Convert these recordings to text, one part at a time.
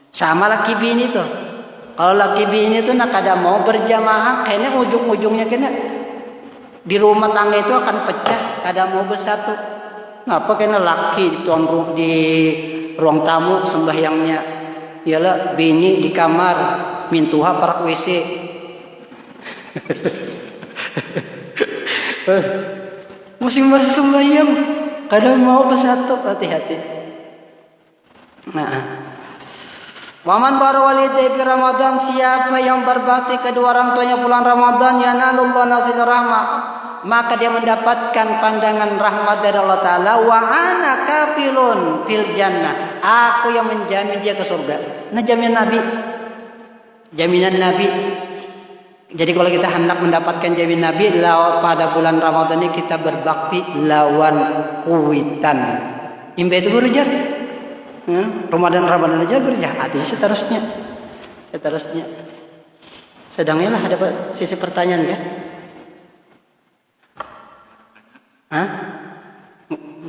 Sama laki bini tuh. Kalau laki bini tuh nak kada mau berjamaah, kayaknya ujung-ujungnya kayaknya di rumah tangga itu akan pecah, kada mau bersatu. Ngapa kayaknya laki di ruang tamu sembahyangnya, ialah bini di kamar mintuha parak WC. Masing-masing sembahyang, kada mau bersatu, hati-hati. Nah. Waman baru walidai fi Ramadan, siapa yang berbakti kedua orang tuanya bulan Ramadan, yanalullah nasil rahmah, maka dia mendapatkan pandangan rahmat dari Allah Ta'ala. Wa ana kafilun fil jannah, aku yang menjamin dia ke surga. Nah, jaminan Nabi, jaminan Nabi. Jadi kalau kita hendak mendapatkan jaminan Nabi pada bulan Ramadan ini, kita berbakti lawan kuitan. Imbe itu berujar. Ramadan aja kerja hati seterusnya. Sedangnya lah ada sisi pertanyaan ya.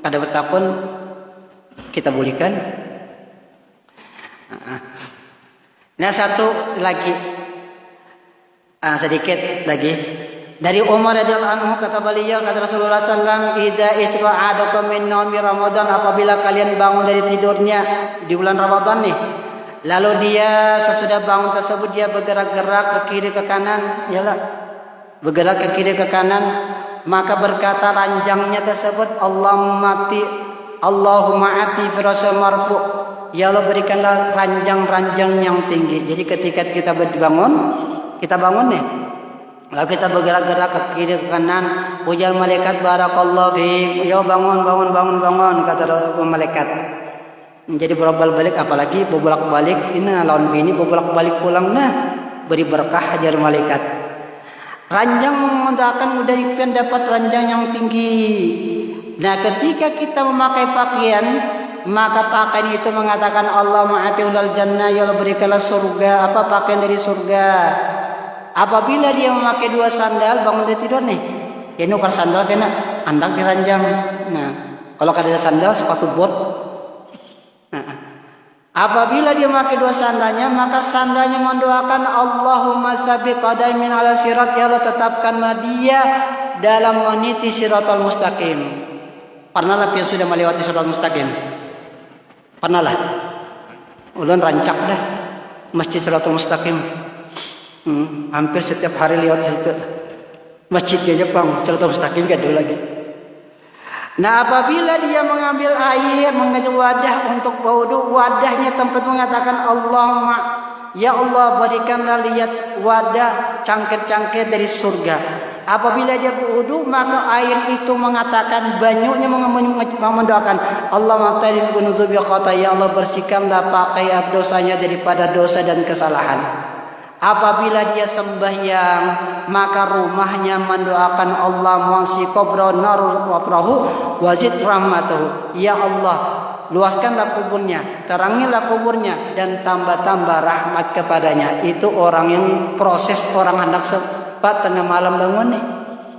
Kada bertakun kita bolehkan. Nah, satu lagi, sedikit lagi. Dari Umar radhiyallahu anhu kata beliau, kata Rasulullah sallallahu alaihi wasallam, "Idza isqa'adakum min naumi Ramadan," apabila kalian bangun dari tidurnya di bulan Ramadan nih, lalu dia sesudah bangun tersebut dia bergerak-gerak ke kiri ke kanan, yalah. Bergerak ke kiri ke kanan, maka berkata ranjangnya tersebut, Allahumma ati firasya marfu. Ya Allah, berikanlah ranjang-ranjang yang tinggi. Jadi ketika kita bangun nih, lalu kita bergerak-gerak ke kiri ke kanan, ujar malaikat barakallahu fiik, ya bangun, kata malaikat. Jadi bolak-balik, apalagi bolak-balik ini lawan bini bolak-balik pulang, nah beri berkah ajar malaikat. Ranjang mendakan mudah ikan dapat ranjang yang tinggi. Nah, ketika kita memakai pakaian, maka pakaian itu mengatakan Allah ma'atiulal jannah, ya Allah berikanlah surga, pakaian dari surga. Apabila dia memakai dua sandal bangun dari tidur nih, ya nukar sandal kena andak diranjang. Nah, kalau kada ada sandal sepatu bot. Apabila dia memakai dua sandalnya, maka sandalnya mendoakan Allahumma tsabbit qadaimin ala sirat, ya Allah tetapkanlah dia dalam meniti siratal mustaqim. Pernahlah dia sudah melewati siratal mustaqim? Pernahlah. Ulun rancak dah masjid siratal mustaqim. Hampir setiap hari lewat situ. Masjidnya Jepang, siratal mustaqim gak ada lagi. Nah, apabila dia mengambil air, mengambil wadah untuk berwudu, wadahnya tempat mengatakan Allahumma, ya Allah berikanlah lihat wadah cangkir-cangkir dari surga. Apabila dia berwudu, maka air itu mengatakan, banyunya mendoakan Allahumma tarim gunuzubi khata, ya Allah bersihkanlah pakai dosanya daripada dosa dan kesalahan. Apabila dia sembahyang, maka rumahnya mendoakan Allah muasi kubra narul waprahu wazid rahmatuhu, ya Allah luaskanlah kuburnya, terangilah kuburnya, dan tambah-tambah rahmat kepadanya. Itu orang yang proses orang hendak sempat tengah malam bangun nih.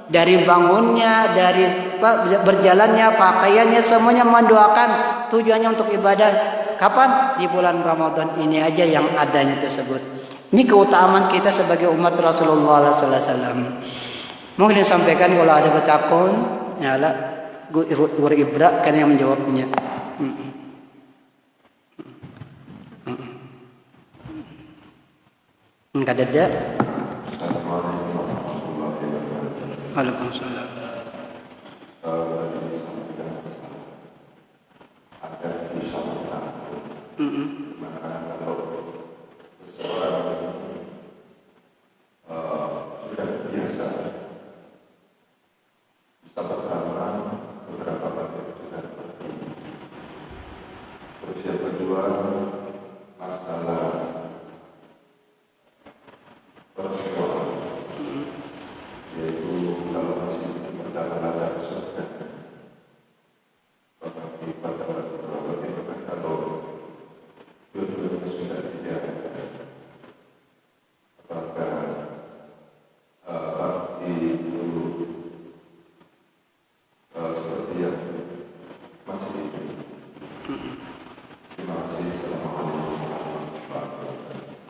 Dari bangunnya, dari berjalannya, pakaiannya, semuanya mendoakan, tujuannya untuk ibadah. Kapan? Di bulan Ramadan ini aja yang adanya tersebut. Ini keutamaan kita sebagai umat Rasulullah sallallahu alaihi wasallam. Mungkin disampaikan kalau ada bertakun, nyala guru Ibra kan yang menjawabnya. Enggak ada. Waalaikumsalam.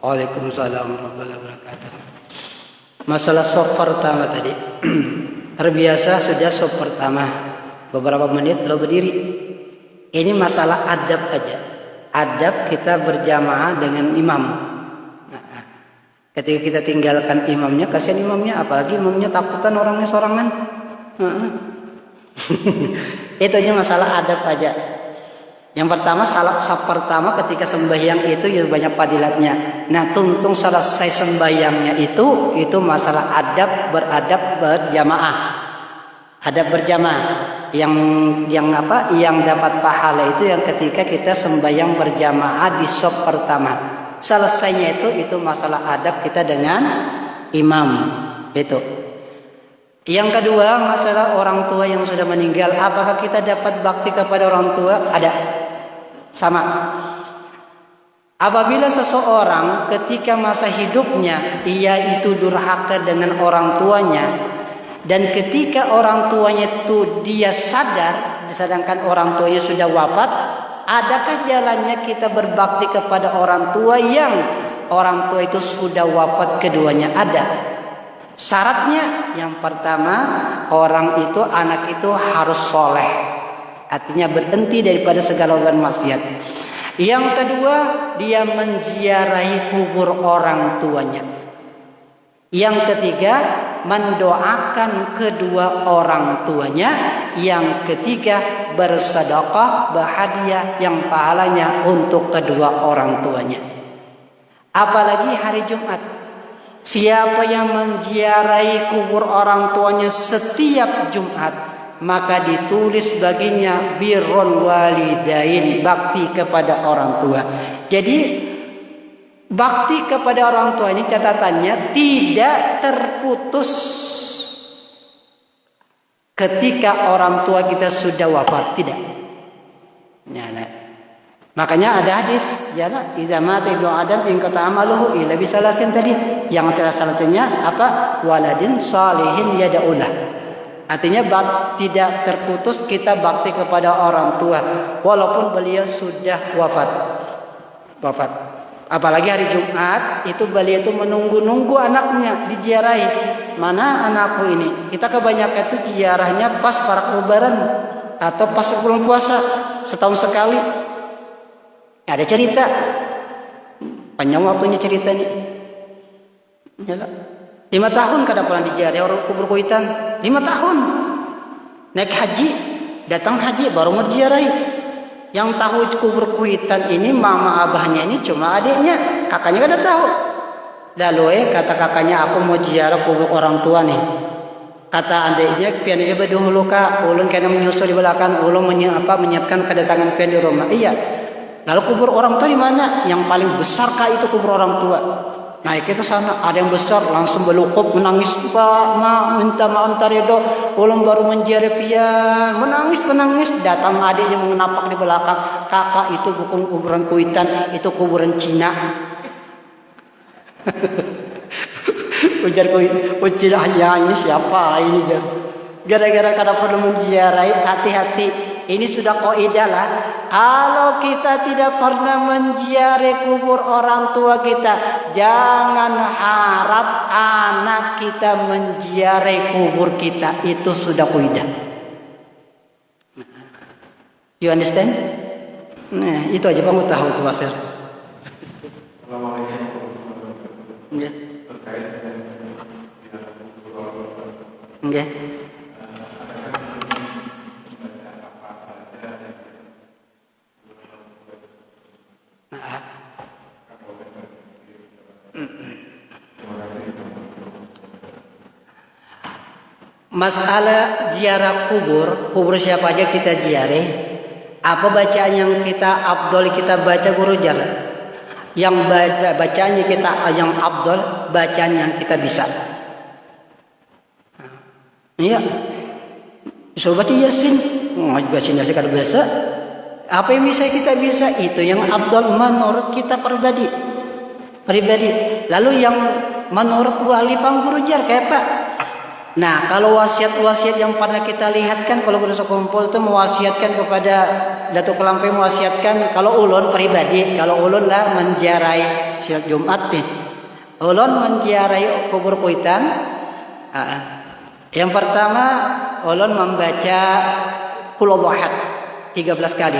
Waalaikumsalam warahmatullahi wabarakatuh. Masalah sop pertama tadi. Terbiasa sudah sop pertama. Beberapa menit lo berdiri. Ini masalah adab aja. Adab kita berjamaah dengan imam. Nah, ketika kita tinggalkan imamnya, kasihan imamnya, apalagi imamnya takutan orangnya sorangan. Itu aja masalah adab aja. Yang pertama, saf pertama ketika sembahyang itu ya banyak fadilatnya. Nah, tuntung selesai sembahyangnya itu masalah beradab berjamaah. Adab berjamaah. Yang dapat pahala itu yang ketika kita sembahyang berjamaah di saf pertama. Selesainya itu masalah adab kita dengan imam. Itu. Yang kedua, masalah orang tua yang sudah meninggal. Apakah kita dapat bakti kepada orang tua? Ada. Sama. Apabila seseorang ketika masa hidupnya ia itu durhaka dengan orang tuanya, dan ketika orang tuanya itu dia sadar, sedangkan orang tuanya sudah wafat, adakah jalannya kita berbakti kepada orang tua yang orang tua itu sudah wafat keduanya? Ada. Syaratnya yang pertama, anak itu harus soleh, artinya berhenti daripada segala maksiat. Yang kedua, dia menziarahi kubur orang tuanya. Yang ketiga, mendoakan kedua orang tuanya. Yang ketiga, bersedekah, berhadiah yang pahalanya untuk kedua orang tuanya. Apalagi hari Jumat. Siapa yang menziarahi kubur orang tuanya setiap Jumat, maka ditulis baginya birrun walidain, bakti kepada orang tua. Jadi bakti kepada orang tua ini catatannya tidak terputus ketika orang tua kita sudah wafat, tidak. Nah. Makanya ada hadis, jana idza mata ibnu adam in qata amaluhu illa bisalasin tadi. Yang telah salahnya apa? Waladin salihin yad'ulah. Artinya tidak terputus kita bakti kepada orang tua walaupun beliau sudah wafat. Apalagi hari Jumat itu beliau itu menunggu-nunggu anaknya diziarahi. Mana anakku ini? Kita kebanyakan itu ziarahnya pas para lebaran atau pas sebelum puasa, setahun sekali. Ada cerita, panjang waktunya cerita ini. 5 tahun kada pernah diziarahi orang kubur kuitan. 5 tahun naik haji, datang haji baru mau diziarahi. Yang tahu kubur kuitan ini mama abahnya ini cuma adiknya, kakaknya kada tahu. Lalu kata kakaknya, aku mau ziarah kubur orang tua nih. Kata adiknya, pian aja dahulu kak, ulun kena menyusul di belakang, ulun menyiapkan kedatangan pian di rumah. Iya. Lalu kubur orang tua di mana? Yang paling besar kah itu kubur orang tua? Naik ke sana, ada yang besar langsung belukup menangis, Pak, minta maaf taredo, ulun baru menziarah pian, menangis, datang adiknya mengenapak di belakang, kakak itu bukan kuburan kuitan, itu kuburan Cina. Ujar Cina, ya ini siapa ini jar? Gara-gara kada perlu menziarahi, hati-hati. Ini sudah kaidah lah. Kalau kita tidak pernah menziarahi kubur orang tua kita, jangan harap anak kita menziarahi kubur kita. Itu sudah kaidah. You understand? Nah, itu aja Bang tahu itu Wasir. Ya. Okay. Masalah ziarah kubur siapa aja kita ziarah. Apa bacaan yang kita afdol kita baca guru jar. Yang bacaannya kita yang afdol, bacaan yang kita bisa. Iya. Sobat Yasin, baca Yasin kada biasa. Apa yang kita bisa itu yang afdol menurut kita pribadi. Lalu yang menurut wali pangguru jar kayak Pak. Nah, kalau wasiat-wasiat yang pernah kita lihat kan, kalau berusaha kumpul itu mewasiatkan kepada Datuk Kelampai, mewasiatkan kalau ulun pribadi, kalau ulun lah menziarahi siap Jumat nih. Ulun menziarahi kubur Kuitan. Yang pertama ulun membaca Qul Huwallahu Ahad 13 kali.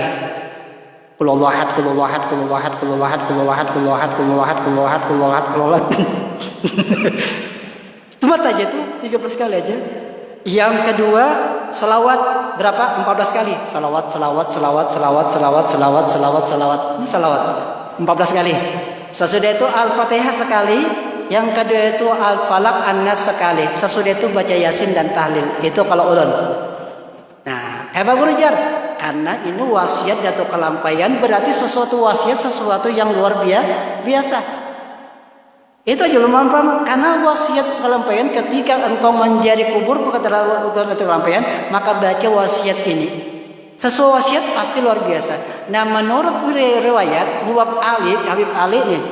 Qul Huwallahu Ahad, Qul Huwallahu Ahad, Qul Huwallahu Ahad, Qul Huwallahu Ahad, Qul Huwallahu Ahad, Qul Huwallahu Ahad, Qul Huwallahu Ahad, Qul Huwallahu Ahad, Qul Huwallahu Ahad, Qul Huwallahu Ahad. Cuma aja tuh 13 kali aja. Yang kedua selawat berapa? 14 kali. Selawat. Ini selawat 14 kali. Sesudah itu Al-Fatihah sekali. Yang kedua itu Al-Falaq An-Nas sekali. Sesudah itu baca Yasin dan tahlil. Itu kalau ulun. Nah, hebat Guru Jar. Karena ini wasiat jatuh kelampaian, berarti sesuatu wasiat, sesuatu yang luar biasa. Itu aja belum paham. Karena wasiat kelampaian ketika engkau menjadi kubur kelampaian, maka baca wasiat ini. Sesuatu wasiat pasti luar biasa. Nah, menurut riwayat Habib Ali nih,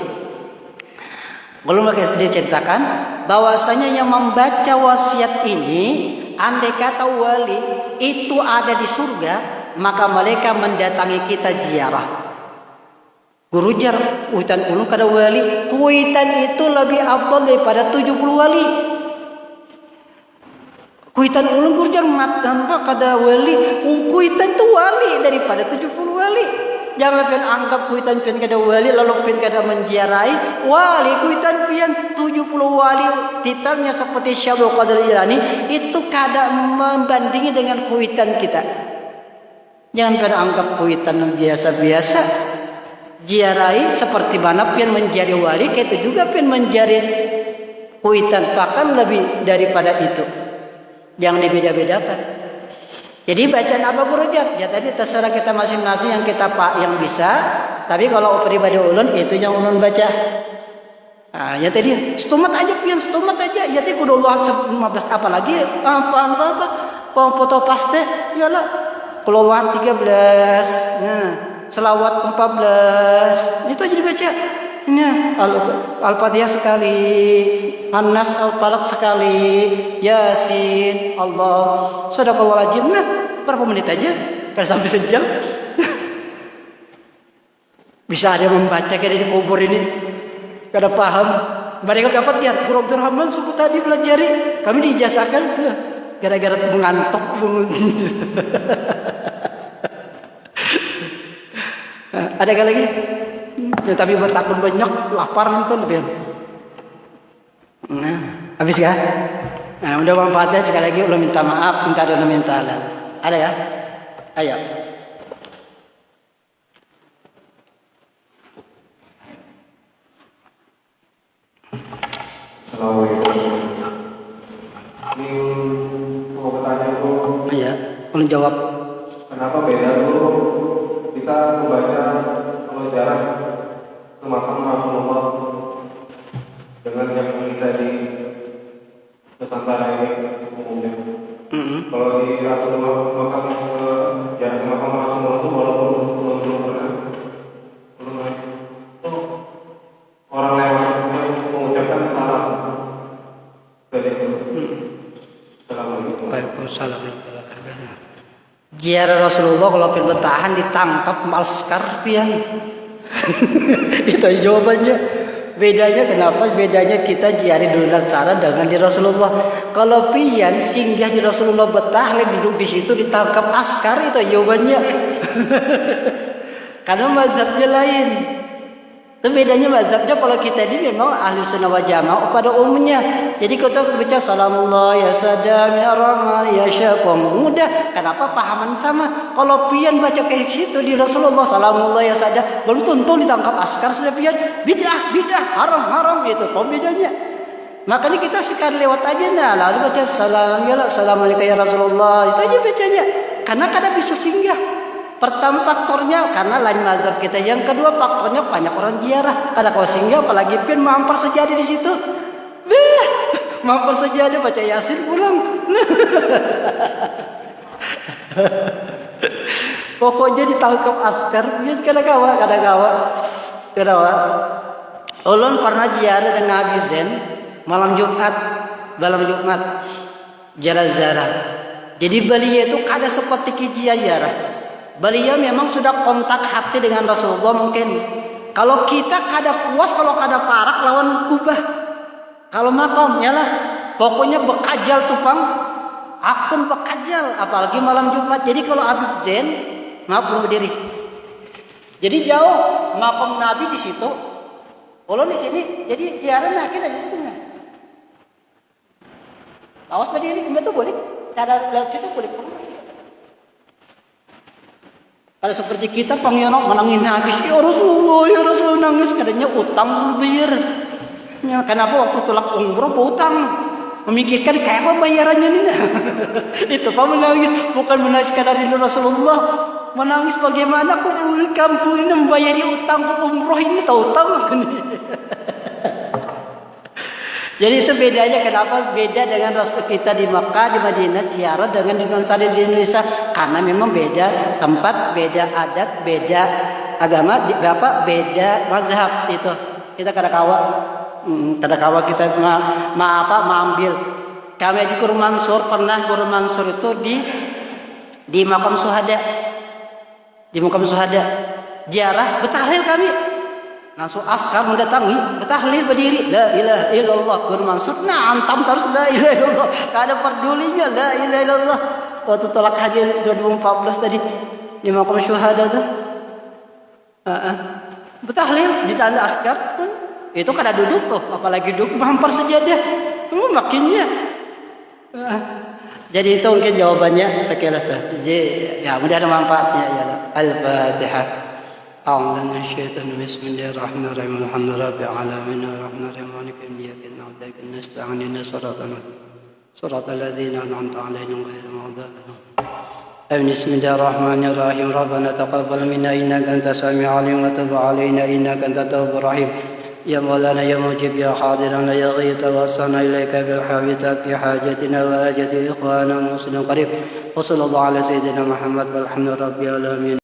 belum lagi diceritakan bahwasanya yang membaca wasiat ini, andai kata wali itu ada di surga, maka mereka mendatangi kita ziarah. Guru Jar, Kuitan ulun kada wali. Kuitan itu lebih afdal daripada 70 wali. Kuitan ulun Guru Jar tanpa kada wali. Kuitan itu wali daripada 70 wali. Jangan pian anggap Kuitan pian kada wali lalu pian kada menziarahi wali. Kuitan pian 70 wali titelnya seperti Syekh Abdul Qadir Jilani itu kada membandingi dengan Kuitan kita. Jangan pian anggap Kuitan biasa-biasa. Ziarahi seperti mana pian menjadi wali, itu juga pian menjadi Kuitan, bahkan lebih daripada itu. Jangan dibeda-bedakan. Jadi bacaan apa Guru Jar? Ya tadi terserah kita masing-masing yang kita yang bisa. Tapi kalau pribadi ulun itu yang ulun baca. Ya tadi stomat aja pian, stomat aja. Ya tadi kudu Allah 15 apalagi apa foto paste yalah. Kalau Allah 13. Nah, selawat 14 itu aja dibaca. Ini Al-Fatihah sekali, An-Nas Al-Falaq sekali, Yasin, Allah, Sadaqallahul. Nah, berapa menit aja? Kan sampai sejam. Bisa ada yang membaca kayak di kubur ini. Kada paham. Mereka dapat ya, Guru Abdul Rahman suku tadi belajari. Kami diijazahkan gara-gara mengantuk. Ada kali lagi? Ya, tapi buat takut banyak, lapar nonton lebih. Nah, habis kah? Nah, udah manfaatnya sekali lagi ulun minta maaf, minta doa, minta Allah. Ada ya? Ayo. Assalamualaikum. Ini mau bertanya Bro. Iya, ulun jawab. Kenapa beda Bro? Kita membaca kalau jarang ke makam Rasulullah dengan yang kita di Nusantara ini umumnya. Kalau di Rasulullah makam jarang ke makam Rasulullah itu walaupun belum pernah itu orang lewat mengucapkan salam. Assalamualaikum. Waalaikumsalam. Ziarah Rasulullah kalau pengen bertahan ditangkap maskar pian. Itu jawabannya. Bedanya kenapa? Bedanya kita ziarah di Nasara dengan di Rasulullah. Kalau pian singgah di Rasulullah betah lagi duduk di situ ditangkap askar, itu jawabannya. Karena mazhabnya lain. Itu bedanya mazhabnya. Kalau kita ini memang ahli sunnah wal jamaah pada umumnya. Jadi kita baca salamullah ya sadam ya rahman ya syakum. Mudah. Kenapa pahaman sama? Kalau pian baca kayak situ di Rasulullah salamullah ya sadam, belum tentu ditangkap askar sudah pian. Bid'ah, haram itu pembedanya. Makanya kita sekali lewat aja nah, lalu baca assalamualaikum ya Rasulullah. Itu aja bacanya. Karena kadang bisa singgah. Pertama faktornya karena lain mazhab kita. Yang kedua faktornya banyak orang ziarah. Karena kalau singgah apalagi pian mampir sejadah di situ. Mampir sejadah baca Yasin pulang. Pokoknya ditangkap askar pian kada kawa. Ulun pernah ziarah dengan Abi Zain malam Jumat ziarah. Jadi beliau itu kada seperti ziarah. Beliau memang sudah kontak hati dengan Rasulullah mungkin. Kalau kita kada puas, kalau kada parak lawan kubah. Kalau makom ya lah, pokoknya bekajal tupang akun bekajal, apalagi malam Jumat. Jadi kalau Habib Zain maaf belum berdiri. Jadi jauh makom Nabi di situ, kalau di sini, jadi ziarah makin aja situ. Awas berdiri, itu boleh. Cara lewat situ boleh. Kalau seperti kita pangyono menangis habis, ya Rasulullah nangis, katanya utang dulu bayar. Ya, kenapa waktu tolak umroh utang? Memikirkan kayak apa bayarannya nih? Itu Pak menangis, bukan menangis karena rindu Rasulullah. Menangis bagaimana aku di kampung ini membayari utang umroh ini, tahu utang. Jadi itu bedanya, kenapa beda dengan Rasul kita di Makkah, di Madinah, ziarah dengan di Indonesia, karena memang beda tempat, beda adat, beda agama, beda mazhab itu. Kita kada kawa kita ambil. Kami di Guru Mansur pernah, Guru Mansur itu di makam Syuhada. Di makam Syuhada ziarah betahlil kami. Langsung askar mendatangi, betahlil berdiri, la ilaha illallah. Guru Mansur, antam terus la ilaha illallah. Tidak ada pedulinya, la ilaha illallah. Waktu tolak haji 2014 tadi di makam Syuhada tuh, betahlil di tanda askar. Itu kada duduk tuh, apalagi duduk hampir sajadah, makinnya. Jadi itu mungkin jawabannya sekilas tuh. Jadi ya mudah ada manfaatnya ya. Al-Fatihah. A'udzu minasyaitonir rajim. Bismillahirrahmanirrahim. Alhamdulillahi alamin arrahmanirrahim maliki yaumiddin. Iyyaka nasta'in siratal ladzina an'amta 'alaihim ghairil maghdubi 'alaihim. Bismillahirrahmanirrahim. Rabbana taqabbal minna innaka antas samiul 'alim wa tub 'alaina innaka antat tawwabur rahim. يا مولانا يا مجيب يا حاضرنا يا غيث توصلنا إليك بالحبيب في حاجتنا وحاجة إخواننا المسلمين قريب وصلى الله على سيدنا محمد والحمد ربي العالمين.